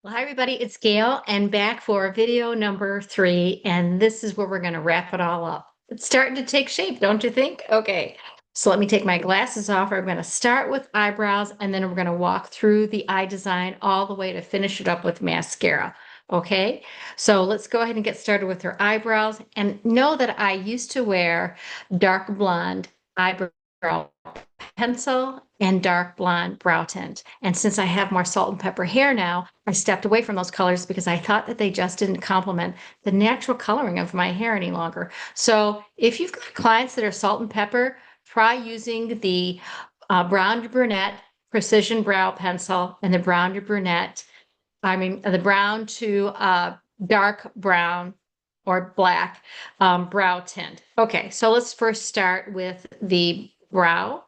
Well, hi everybody, it's Gail and back for video number 3, and this is where we're going to wrap it all up. It's starting to take shape, don't you think? Okay, so let me take my glasses off. I'm going to start with eyebrows, and then we're going to walk through the eye design all the way to finish it up with mascara. Okay, so let's go ahead and get started with her eyebrows. And know that I used to wear dark blonde eyebrow pencil and dark blonde brow tint. And since I have more salt and pepper hair now, I stepped away from those colors because I thought that they just didn't complement the natural coloring of my hair any longer. So if you've got clients that are salt and pepper, try using the brown to brunette precision brow pencil and the brown to brunette, the brown to dark brown or black brow tint. Okay, so let's first start with the brow.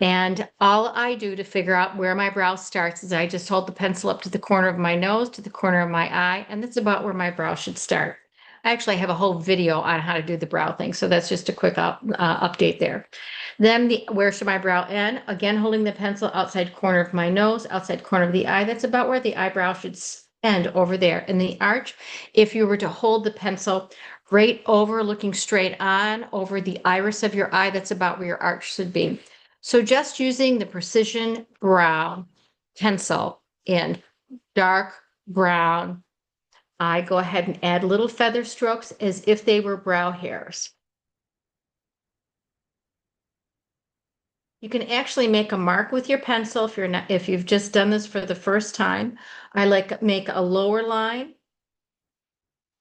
And all I do to figure out where my brow starts is I just hold the pencil up to the corner of my nose, to the corner of my eye, and that's about where my brow should start. I actually have a whole video on how to do the brow thing, so that's just a quick update there. Then where should my brow end? Again, holding the pencil outside corner of my nose, outside corner of the eye. That's about where the eyebrow should end, over there. In the arch, if you were to hold the pencil right over, looking straight on, over the iris of your eye, that's about where your arch should be. So just using the precision brown pencil in dark brown, I go ahead and add little feather strokes as if they were brow hairs. You can actually make a mark with your pencil if you've just done this for the first time. I make a lower line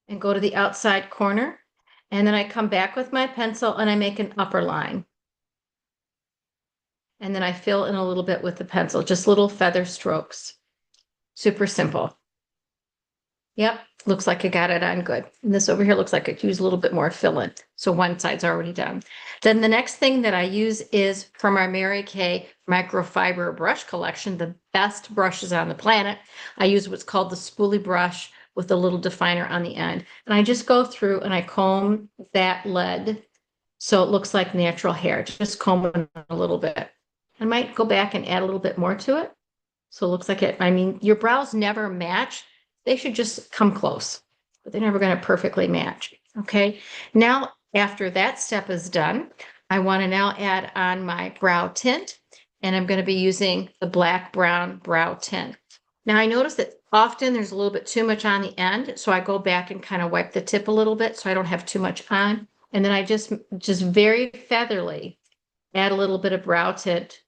and go to the outside corner, and then I come back with my pencil and I make an upper line. And then I fill in a little bit with the pencil, just little feather strokes. Super simple. Yep, looks like I got it on good. And this over here looks like I could use a little bit more fill-in. So one side's already done. Then the next thing that I use is from our Mary Kay microfiber brush collection, the best brushes on the planet. I use what's called the spoolie brush with a little definer on the end. And I just go through and I comb that lead so it looks like natural hair. Just comb it a little bit. I might go back and add a little bit more to it. So it looks like it, your brows never match. They should just come close, but they're never going to perfectly match. Okay. Now, after that step is done, I want to now add on my brow tint, and I'm going to be using the black brown brow tint. Now, I notice that often there's a little bit too much on the end, so I go back and kind of wipe the tip a little bit so I don't have too much on. And then I just very featherly add a little bit of brow tint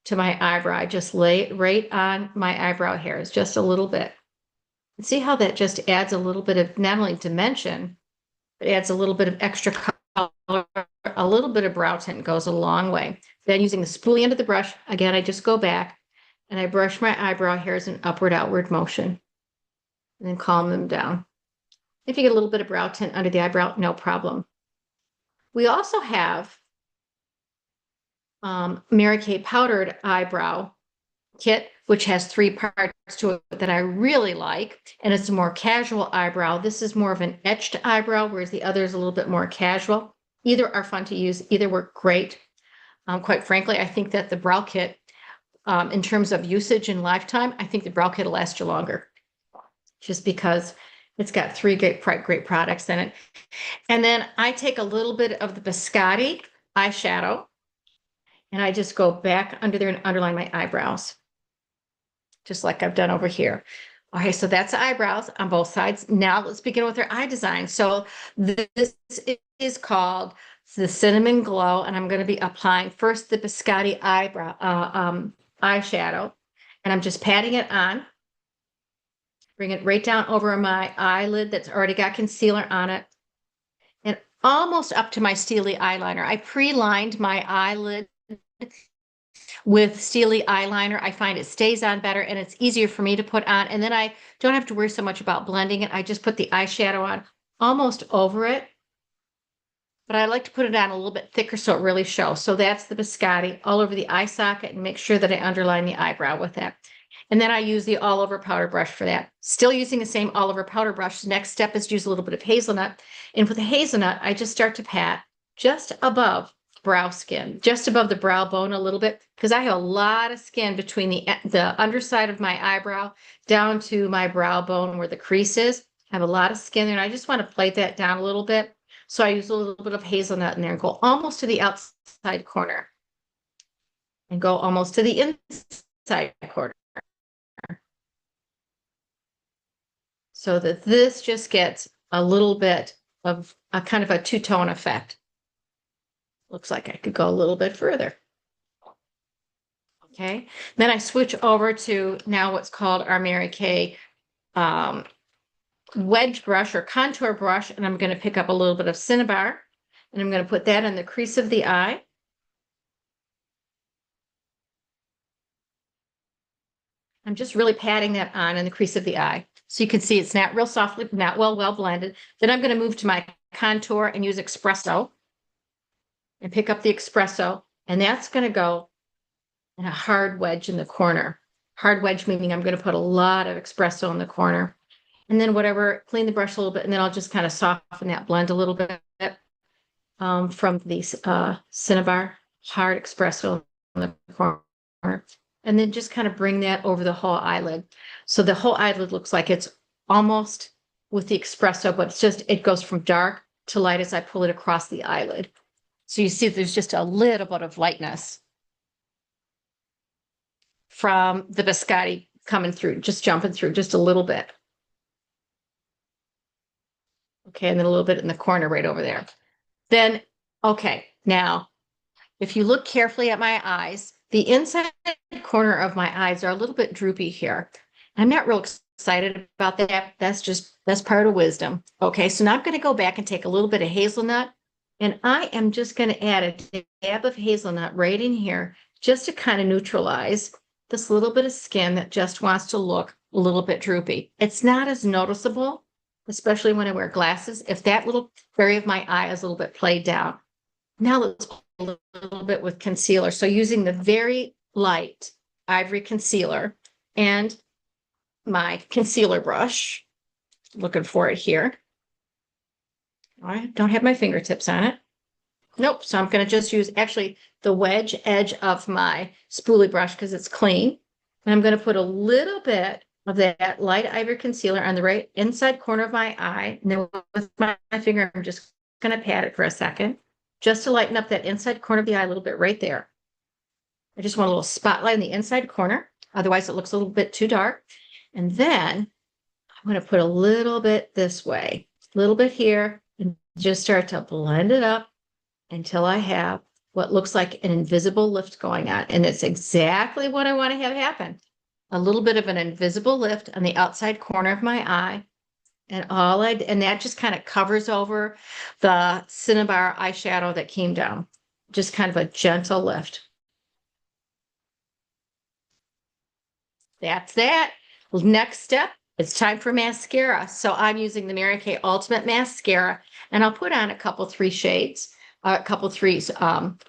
to my eyebrow. I just lay it right on my eyebrow hairs, just a little bit. And see how that just adds a little bit of not only dimension, but adds a little bit of extra color. A little bit of brow tint goes a long way. Then using the spoolie end of the brush, again, I just go back and I brush my eyebrow hairs in upward outward motion and then calm them down. If you get a little bit of brow tint under the eyebrow, no problem. We also have Mary Kay powdered eyebrow kit, which has 3 parts to it that I really like, and it's a more casual eyebrow. This is more of an etched eyebrow, whereas the other is a little bit more casual. Either are fun to use. Either work great. Quite frankly, I think that the brow kit, in terms of usage and lifetime, I think the brow kit will last you longer, just because it's got 3 great products in it. And then I take a little bit of the Biscotti eyeshadow, and I just go back under there and underline my eyebrows, just like I've done over here. Okay, so that's eyebrows on both sides. Now let's begin with our eye design. So this is called the Cinnamon Glow, and I'm going to be applying first the Biscotti eyeshadow, and I'm just patting it on. Bring it right down over my eyelid that's already got concealer on it, and almost up to my Steely eyeliner. I pre-lined my eyelid with Steely eyeliner. I find it stays on better and it's easier for me to put on. And then I don't have to worry so much about blending it. I just put the eyeshadow on almost over it, but I like to put it on a little bit thicker so it really shows. So that's the Biscotti all over the eye socket, and make sure that I underline the eyebrow with that. And then I use the all over powder brush for that. Still using the same all over powder brush. The next step is to use a little bit of hazelnut. And with the hazelnut, I just start to pat just above brow skin, just above the brow bone a little bit, because I have a lot of skin between the underside of my eyebrow down to my brow bone where the crease is. I have a lot of skin there, and I just want to plate that down a little bit. So I use a little bit of hazelnut in there and go almost to the outside corner and go almost to the inside corner, so that this just gets a little bit of a kind of a two-tone effect. Looks like I could go a little bit further. Okay, then I switch over to now what's called our Mary Kay wedge brush or contour brush, and I'm going to pick up a little bit of Cinnabar, and I'm going to put that in the crease of the eye. I'm just really patting that on in the crease of the eye. So you can see it's not real softly, not well blended. Then I'm going to move to my contour and use espresso and pick up the espresso. And that's going to go in a hard wedge in the corner. Hard wedge meaning I'm going to put a lot of espresso in the corner. And then whatever, clean the brush a little bit, and then I'll just kind of soften that blend a little bit from the Cinnabar hard espresso in the corner. And then just kind of bring that over the whole eyelid. So the whole eyelid looks like it's almost with the espresso, but it's just, it goes from dark to light as I pull it across the eyelid. So you see there's just a little bit of lightness from the biscotti coming through, just jumping through just a little bit. Okay, and then a little bit in the corner right over there. Then, okay, now, if you look carefully at my eyes, the inside corner of my eyes are a little bit droopy here. I'm not real excited about that. That's part of wisdom. Okay, so now I'm going to go back and take a little bit of hazelnut, and I am just going to add a dab of hazelnut right in here just to kind of neutralize this little bit of skin that just wants to look a little bit droopy. It's not as noticeable, especially when I wear glasses, if that little area of my eye is a little bit played down. Now let's play a little bit with concealer. So using the very light ivory concealer and my concealer brush, looking for it here. I don't have my fingertips on it. Nope, so I'm going to just use actually the wedge edge of my spoolie brush because it's clean. And I'm going to put a little bit of that light ivory concealer on the right inside corner of my eye. And then with my finger, I'm just going to pat it for a second, just to lighten up that inside corner of the eye a little bit right there. I just want a little spotlight in the inside corner. Otherwise, it looks a little bit too dark. And then I'm going to put a little bit this way, a little bit here, and just start to blend it up until I have what looks like an invisible lift going on. And it's exactly what I want to have happen. A little bit of an invisible lift on the outside corner of my eye. And that just kind of covers over the Cinnabar eyeshadow that came down. Just kind of a gentle lift. That's that. Next step, it's time for mascara. So I'm using the Mary Kay Ultimate Mascara, and I'll put on a couple, three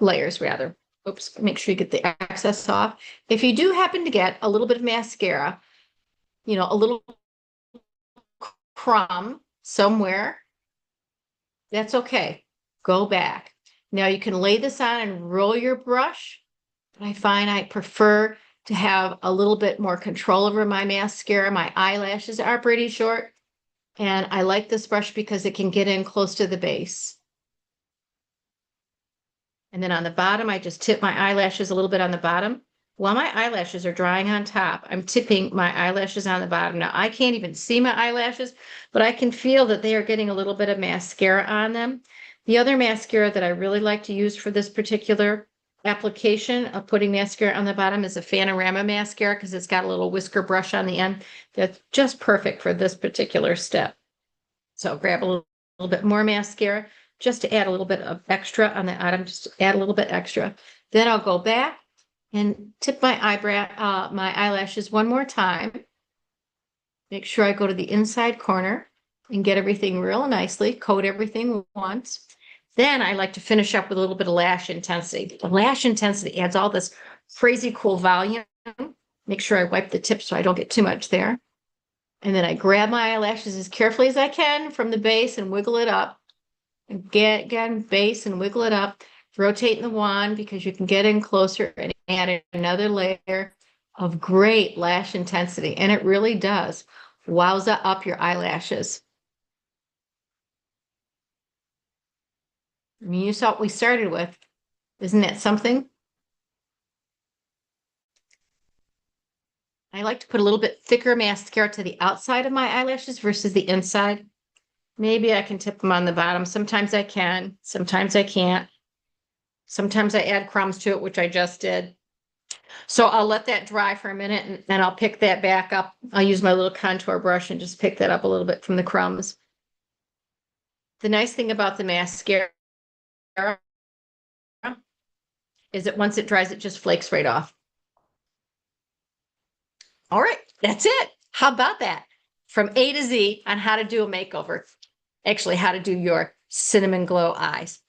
layers rather. Oops, make sure you get the excess off. If you do happen to get a little bit of mascara, you know, a little crumb somewhere, that's okay. Go back. Now you can lay this on and roll your brush. But I find I prefer to have a little bit more control over my mascara. My eyelashes are pretty short, and I like this brush because it can get in close to the base. And then on the bottom, I just tip my eyelashes a little bit on the bottom. While my eyelashes are drying on top, I'm tipping my eyelashes on the bottom. Now, I can't even see my eyelashes, but I can feel that they are getting a little bit of mascara on them. The other mascara that I really like to use for this particular application of putting mascara on the bottom is a Panorama mascara because it's got a little whisker brush on the end that's just perfect for this particular step. So grab a little bit more mascara just to add a little bit of extra on the bottom, just add a little bit extra. Then I'll go back and tip my eyelashes one more time. Make sure I go to the inside corner and get everything real nicely, coat everything once. Then I like to finish up with a little bit of lash intensity. The lash intensity adds all this crazy cool volume. Make sure I wipe the tip so I don't get too much there. And then I grab my eyelashes as carefully as I can from the base and wiggle it up. Again, base and wiggle it up. rotating the wand because you can get in closer and add another layer of great lash intensity. And it really does wowza up your eyelashes. I mean, you saw what we started with. Isn't that something? I like to put a little bit thicker mascara to the outside of my eyelashes versus the inside. Maybe I can tip them on the bottom. Sometimes I can, sometimes I can't. Sometimes I add crumbs to it, which I just did. So I'll let that dry for a minute and then I'll pick that back up. I'll use my little contour brush and just pick that up a little bit from the crumbs. The nice thing about the mascara is that once it dries, it just flakes right off. All right, that's it. How about that? From A to Z on how to do a makeover. Actually, how to do your cinnamon glow eyes.